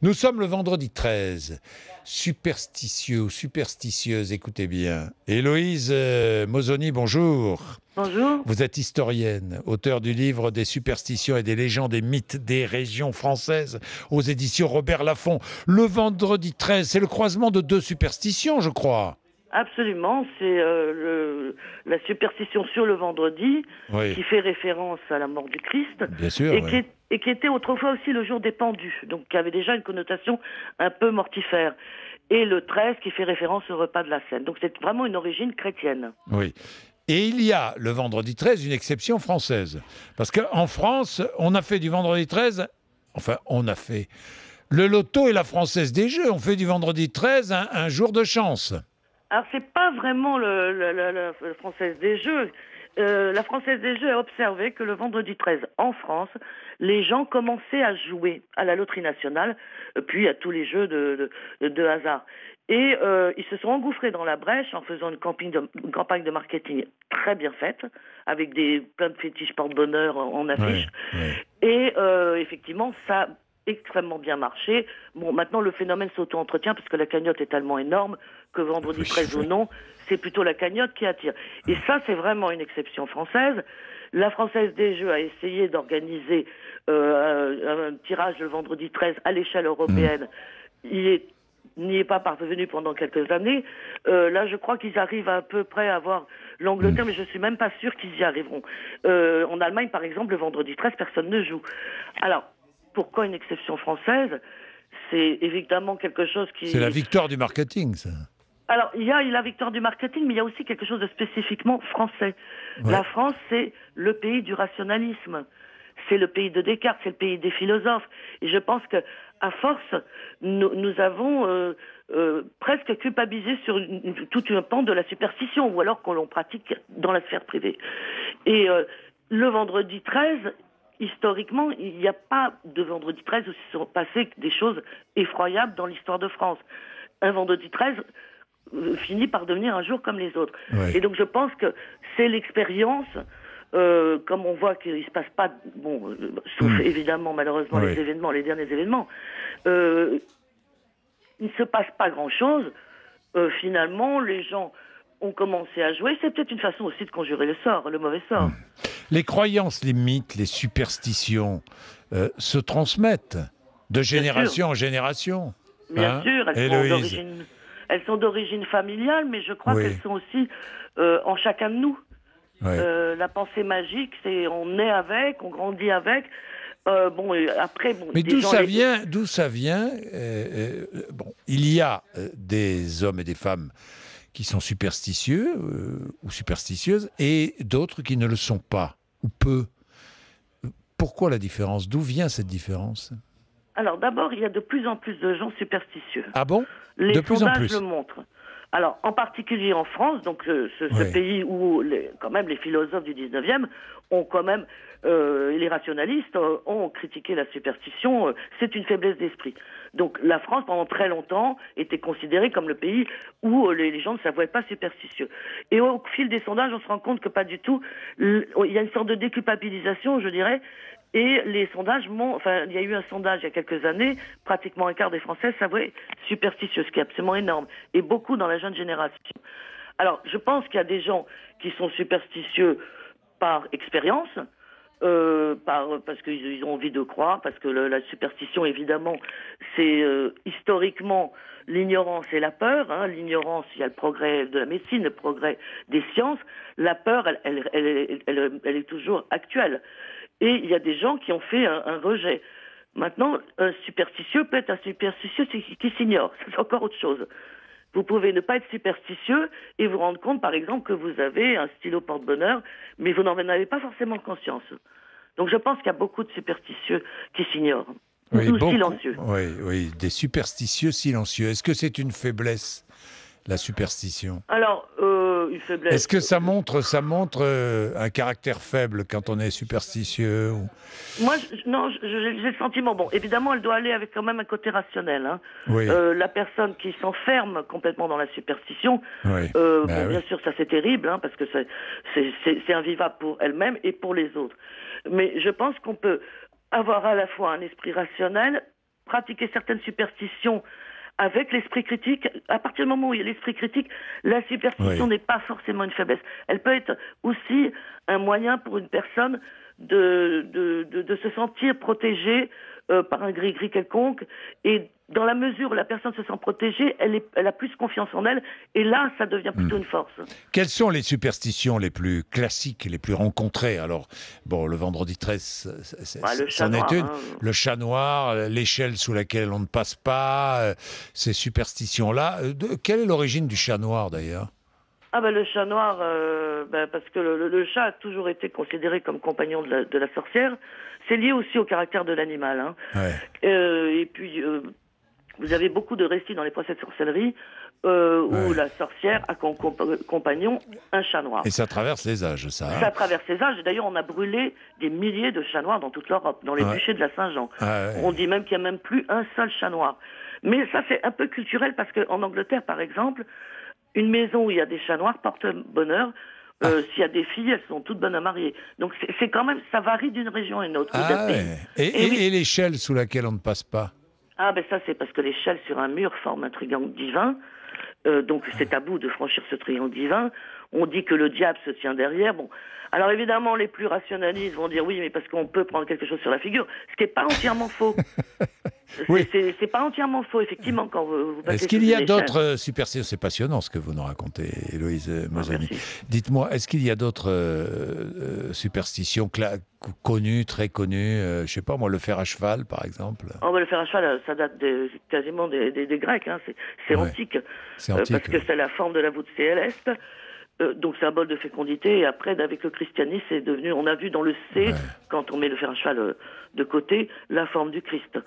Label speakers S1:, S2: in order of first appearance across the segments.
S1: Nous sommes le vendredi 13. Superstitieux ou superstitieuse, écoutez bien. Héloïse Mosoni, bonjour.
S2: Bonjour.
S1: Vous êtes historienne, auteur du livre des superstitions et des légendes et mythes des régions françaises aux éditions Robert Laffont. Le vendredi 13, c'est le croisement de deux superstitions, je crois.
S2: Absolument, c'est la superstition sur le vendredi
S1: Oui,
S2: qui fait référence à la mort du Christ
S1: bien sûr. Oui.
S2: et qui était autrefois aussi le jour des pendus, donc qui avait déjà une connotation un peu mortifère. Et le 13 qui fait référence au repas de la Seine. Donc c'est vraiment une origine chrétienne.
S1: Oui. Et il y a le vendredi 13 une exception française. Parce qu'en France, on a fait du vendredi 13, enfin on a fait, le loto et la Française des Jeux ont fait du vendredi 13 un jour de chance.
S2: Alors c'est pas vraiment la Française des Jeux. La Française des Jeux a observé que le vendredi 13 en France, les gens commençaient à jouer à la loterie nationale, puis à tous les jeux de hasard. Et ils se sont engouffrés dans la brèche en faisant une campagne de marketing très bien faite, avec plein de fétiches porte-bonheur en affiche.
S1: Ouais, ouais.
S2: Et effectivement, ça a extrêmement bien marché. Bon, maintenant, le phénomène s'auto-entretient parce que la cagnotte est tellement énorme que vendredi 13 ou non, c'est plutôt la cagnotte qui attire. Et ça, c'est vraiment une exception française. La Française des Jeux a essayé d'organiser un tirage le vendredi 13 à l'échelle européenne. Il n'y est pas parvenu pendant quelques années. Là, je crois qu'ils arrivent à peu près à avoir l'Angleterre, mais je suis même pas sûr qu'ils y arriveront. En Allemagne, par exemple, le vendredi 13, personne ne joue. Alors, pourquoi une exception française? C'est évidemment quelque chose qui...
S1: C'est la victoire du marketing, ça.
S2: Alors, il y a la victoire du marketing, mais il y a aussi quelque chose de spécifiquement français.
S1: Ouais.
S2: La France, c'est le pays du rationalisme. C'est le pays de Descartes, c'est le pays des philosophes. Et je pense que, à force, nous avons presque culpabilisé sur tout un pan de la superstition, ou alors qu'on l'on pratique dans la sphère privée. Et le vendredi 13, historiquement, il n'y a pas de vendredi 13 où se sont passées des choses effroyables dans l'histoire de France. Un vendredi 13 finit par devenir un jour comme les autres.
S1: Ouais.
S2: Et donc je pense que c'est l'expérience, comme on voit qu'il ne se passe pas, bon, sauf évidemment malheureusement
S1: Oui.
S2: les derniers événements, il ne se passe pas grand-chose. Finalement, les gens ont commencé à jouer. C'est peut-être une façon aussi de conjurer le mauvais sort.
S1: Les croyances, les mythes, les superstitions se transmettent de génération en génération.
S2: Bien sûr,
S1: Héloïse.
S2: elles sont d'origine familiale, mais je crois
S1: Oui.
S2: qu'elles sont aussi en chacun de nous.
S1: Oui.
S2: La pensée magique, c'est on est avec, on grandit avec. Après, bon.
S1: Mais d'où ça vient? D'où ça vient bon, il y a des hommes et des femmes qui sont superstitieux ou superstitieuses, et d'autres qui ne le sont pas ou peu. Pourquoi la différence? D'où vient cette différence?
S2: Alors d'abord, il y a de plus en plus de gens superstitieux.
S1: Ah bon?
S2: Les
S1: De plus en
S2: sondages
S1: plus.
S2: le montrent. Alors, en particulier en France, donc ce pays où quand même les philosophes du 19e ont quand même, les rationalistes ont critiqué la superstition, c'est une faiblesse d'esprit. Donc la France, pendant très longtemps, était considérée comme le pays où les gens ne s'avouaient pas superstitieux. Et au fil des sondages, on se rend compte que pas du tout. Il y a une sorte de déculpabilisation, je dirais. Et les sondages il y a eu un sondage il y a quelques années, pratiquement un quart des Français s'avouaient superstitieux, ce qui est absolument énorme, et beaucoup dans la jeune génération. Alors, je pense qu'il y a des gens qui sont superstitieux par expérience, parce qu'ils ont envie de croire, parce que la superstition, évidemment, c'est historiquement l'ignorance et la peur. L'ignorance, il y a le progrès de la médecine, le progrès des sciences. La peur, elle est toujours actuelle. Et il y a des gens qui ont fait un rejet. Maintenant, un superstitieux peut être un superstitieux qui s'ignore. C'est encore autre chose. Vous pouvez ne pas être superstitieux et vous rendre compte, par exemple, que vous avez un stylo porte-bonheur, mais vous n'en avez pas forcément conscience. Donc je pense qu'il y a beaucoup de superstitieux qui s'ignorent.
S1: Oui,
S2: Ou silencieux.
S1: Oui, des superstitieux silencieux. Est-ce que c'est une faiblesse, la superstition?
S2: Alors, une faiblesse.
S1: Est-ce que ça montre un caractère faible quand on est superstitieux
S2: Moi, j'ai le sentiment, bon, évidemment, elle doit aller avec quand même un côté rationnel.
S1: Oui.
S2: La personne qui s'enferme complètement dans la superstition,
S1: Oui.
S2: bien sûr, ça c'est terrible, parce que c'est invivable pour elle-même et pour les autres. Mais je pense qu'on peut avoir à la fois un esprit rationnel pratiquer certaines superstitions avec l'esprit critique. À partir du moment où il y a l'esprit critique, la superstition n'est pas forcément une faiblesse. Elle peut être aussi un moyen pour une personne de se sentir protégée par un gris-gris quelconque, et dans la mesure où la personne se sent protégée, elle a plus confiance en elle, et là, ça devient plutôt une force.
S1: Quelles sont les superstitions les plus classiques, les plus rencontrées? Alors, bon, le vendredi 13, c'en est une. Le chat noir, l'échelle sous laquelle on ne passe pas, ces superstitions-là. Quelle est l'origine du chat noir, d'ailleurs?
S2: Ah ben, le chat noir, parce que le chat a toujours été considéré comme compagnon de la sorcière. C'est lié aussi au caractère de l'animal. Hein.
S1: Ouais.
S2: Et puis, vous avez beaucoup de récits dans les procès de sorcellerie où la sorcière a comme compagnon un chat noir.
S1: Et ça traverse les âges, ça. Hein.
S2: Ça traverse les âges. D'ailleurs, on a brûlé des milliers de chats noirs dans toute l'Europe, dans les bûchers de la Saint-Jean. On dit même qu'il n'y a même plus un seul chat noir. Mais ça, c'est un peu culturel parce qu'en Angleterre, par exemple, une maison où il y a des chats noirs porte bonheur. S'il y a des filles, elles sont toutes bonnes à marier. Donc c'est quand même, ça varie d'une région à une autre.
S1: Et l'échelle sous laquelle on ne passe pas?
S2: Ah ben ça, c'est parce que l'échelle sur un mur forme un triangle divin. Donc c'est tabou de franchir ce triangle divin. On dit que le diable se tient derrière. Bon, alors évidemment, les plus rationalistes vont dire oui, mais parce qu'on peut prendre quelque chose sur la figure, ce qui n'est pas entièrement faux.
S1: Oui.
S2: C'est pas entièrement faux, effectivement, quand vous passez.
S1: Est-ce qu'il y a d'autres superstitions? C'est passionnant ce que vous nous racontez, Héloïse Mosani. Dites-moi, est-ce qu'il y a d'autres superstitions connues, très connues? Je ne sais pas, moi, le fer à cheval, par exemple.
S2: Oh, le fer à cheval, ça date quasiment des Grecs. Hein. C'est antique.
S1: C'est antique.
S2: Parce que c'est la forme de la voûte céleste. Donc symbole de fécondité, et après avec le christianisme c'est devenu, on a vu dans le C, quand on met le fer à cheval de côté, la forme du Christ.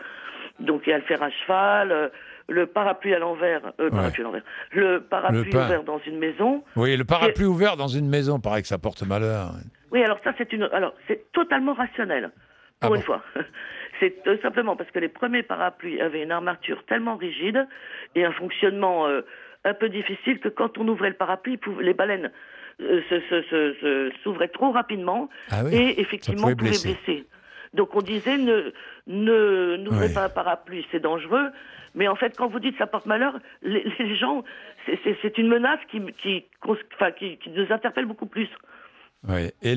S2: Donc il y a le fer à cheval, le parapluie à l'envers, le parapluie ouvert dans une maison.
S1: Oui, le parapluie ouvert dans une maison, paraît que ça porte malheur.
S2: Oui, alors ça c'est totalement rationnel, pour une fois. C'est simplement parce que les premiers parapluies avaient une armature tellement rigide et un fonctionnement un peu difficile que quand on ouvrait le parapluie, les baleines s'ouvraient trop rapidement et effectivement pouvaient blesser. Donc on disait n'ouvrez pas un parapluie, c'est dangereux. Mais en fait, quand vous dites ça porte malheur, les gens, c'est une menace qui nous interpelle beaucoup plus.
S1: Oui. Et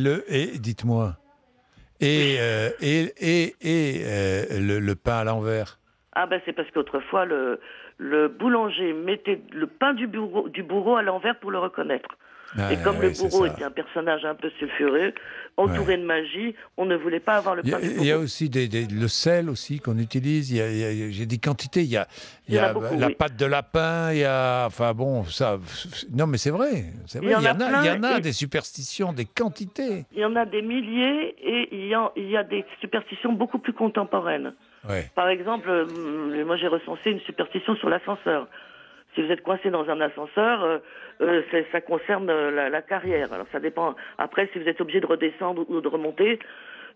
S1: dites-moi. Le pain à l'envers.
S2: Ah ben c'est parce qu'autrefois le boulanger mettait le pain du bourreau à l'envers pour le reconnaître. Et comme le bourreau était un personnage un peu sulfureux, entouré de magie, on ne voulait pas avoir le pain du bourreau.
S1: Il y a aussi le sel aussi qu'on utilise. J'ai des quantités. Il y a
S2: beaucoup,
S1: la pâte de lapin. Il y a, enfin bon, ça. Non, mais c'est vrai. Il y en a des superstitions, des quantités.
S2: Il y en a des milliers, et il y a des superstitions beaucoup plus contemporaines.
S1: Ouais.
S2: Par exemple, moi j'ai recensé une superstition sur l'ascenseur. Si vous êtes coincé dans un ascenseur, ça concerne la carrière. Alors ça dépend. Après, si vous êtes obligé de redescendre ou de remonter,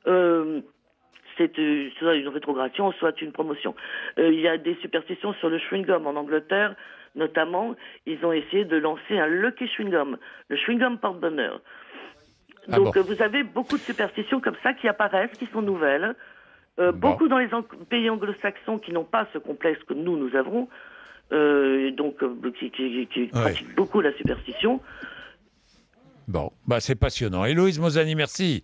S2: c'est soit une rétrogradation, soit une promotion. Il y a des superstitions sur le chewing-gum. En Angleterre, notamment, ils ont essayé de lancer un lucky chewing-gum. Le chewing-gum porte-bonheur. Donc vous avez beaucoup de superstitions comme ça qui apparaissent, qui sont nouvelles. Beaucoup dans les pays anglo-saxons qui n'ont pas ce complexe que nous avons. Qui pratique beaucoup la superstition.
S1: Bon, c'est passionnant. Héloïse Mosani, merci.